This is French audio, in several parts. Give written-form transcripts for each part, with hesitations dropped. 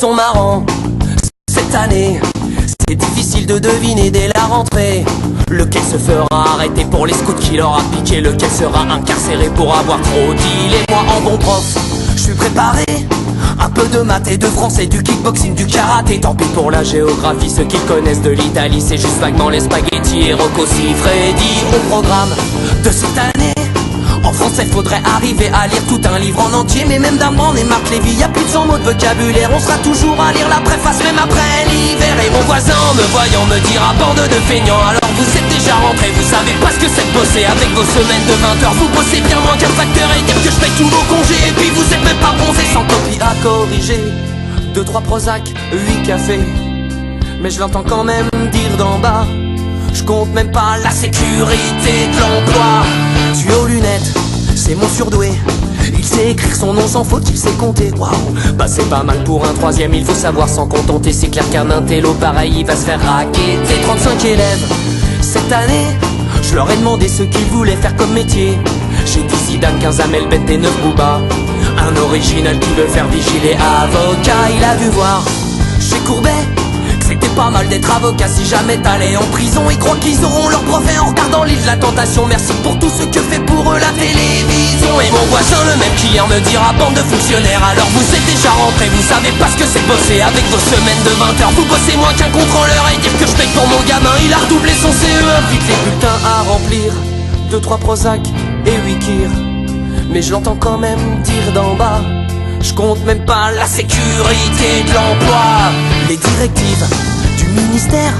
sont marrants. Cette année, c'est difficile de deviner dès la rentrée lequel se fera arrêter pour les scouts qui leur a piqué, lequel sera incarcéré pour avoir trop dit. Et moi en bon prof, je suis préparé. Un peu de maths et de français, du kickboxing, du karaté. Tant pis pour la géographie, ceux qui connaissent de l'Italie, c'est juste vaguement les spaghettis et Rocco Siffredi. Au programme de cette année, en français faudrait arriver à lire tout un livre en entier. Mais même d'Ambrand et Marc Lévy, y'a plus de 100 mots de vocabulaire. On sera toujours à lire la préface même après l'hiver. Et mon voisin me voyant me dira bande de feignants. Alors vous êtes déjà rentrés, vous savez pas ce que c'est de bosser. Avec vos semaines de 20 heures, vous bossez bien moins qu'un facteur. Et dire que je paye tous vos congés. Et puis vous êtes même pas bronzés, sans copie à corriger. 2-3 Prozac, 8 cafés. Mais je l'entends quand même dire d'en bas. Je compte même pas la sécurité de l'emploi. Tu es aux lunettes, c'est mon surdoué. Il sait écrire son nom sans faute, il sait compter. Waouh, bah c'est pas mal pour un troisième, il faut savoir s'en contenter. C'est clair qu'un intello pareil, il va se faire raqueter. 35 élèves, cette année, je leur ai demandé ce qu'ils voulaient faire comme métier. J'ai dit Zidane, 15 Amel Bent et 9 Booba. Un original qui veut faire vigiler avocat. Il a dû voir chez Courbet c'était pas mal d'être avocat si jamais t'allais en prison. Ils croient qu'ils auront leur brevet en regardant l'île de la tentation. Merci pour tout ce que fait pour eux la télévision. Et mon voisin le même qui hier me dira bande de fonctionnaires. Alors vous êtes déjà rentrés, vous savez pas ce que c'est bosser. Avec vos semaines de 20 heures, vous bossez moins qu'un contrôleur. Et dire que je paye pour mon gamin, il a redoublé son CE1. Vite les bulletins à remplir, 2-3 Prozac et 8 Kir. Mais je l'entends quand même dire d'en bas. Je compte même pas la sécurité de l'emploi. Les directives du ministère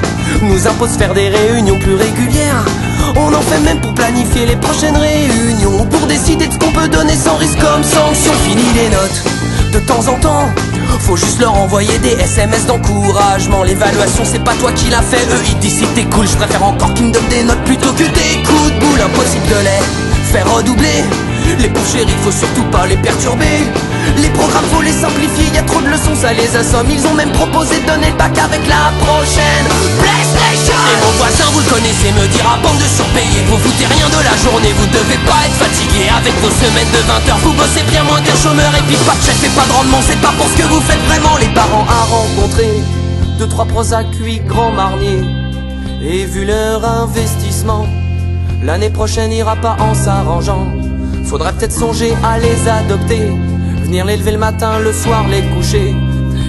nous imposent faire des réunions plus régulières. On en fait même pour planifier les prochaines réunions, pour décider de ce qu'on peut donner sans risque comme sanction. Fini les notes, de temps en temps faut juste leur envoyer des SMS d'encouragement. L'évaluation c'est pas toi qui l'a fait, eux ils disent si t'es cool. Je préfère encore qu'ils me donnent des notes plutôt que des coups de boule. Impossible de les faire redoubler. Les pauvres chéris, faut surtout pas les perturber. Les programmes, faut les simplifier, y a trop de leçons, ça les assomme. Ils ont même proposé de donner le bac avec la prochaine PlayStation. Et mon voisin, vous le connaissez, me dira bande de surpayés. Vous foutez rien de la journée, vous devez pas être fatigué. Avec vos semaines de 20 heures, vous bossez bien moins qu'un chômeur. Et puis pas de chef et pas de rendement, c'est pas pour ce que vous faites vraiment. Les parents à rencontrer, 2-3 Prozac, 8 grands marniers. Et vu leur investissement, l'année prochaine ira pas en s'arrangeant. Faudrait peut-être songer à les adopter, venir les lever le matin, le soir les coucher,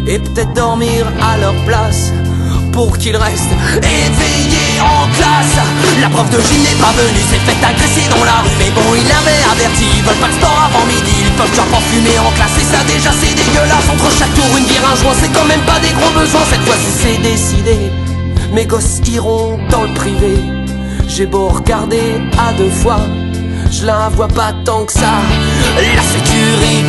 et peut-être dormir à leur place pour qu'ils restent éveillés en classe. La prof de gym n'est pas venue, s'est fait agresser dans la rue. Mais bon, il avait averti, ils veulent pas de sport avant midi. Ils peuvent genre pas fumer en classe, et ça déjà c'est dégueulasse. Entre chaque tour une bière, un joint, c'est quand même pas des gros besoins. Cette fois-ci c'est décidé, mes gosses iront dans le privé. J'ai beau regarder à 2 fois, je la vois pas tant que ça. La sécurité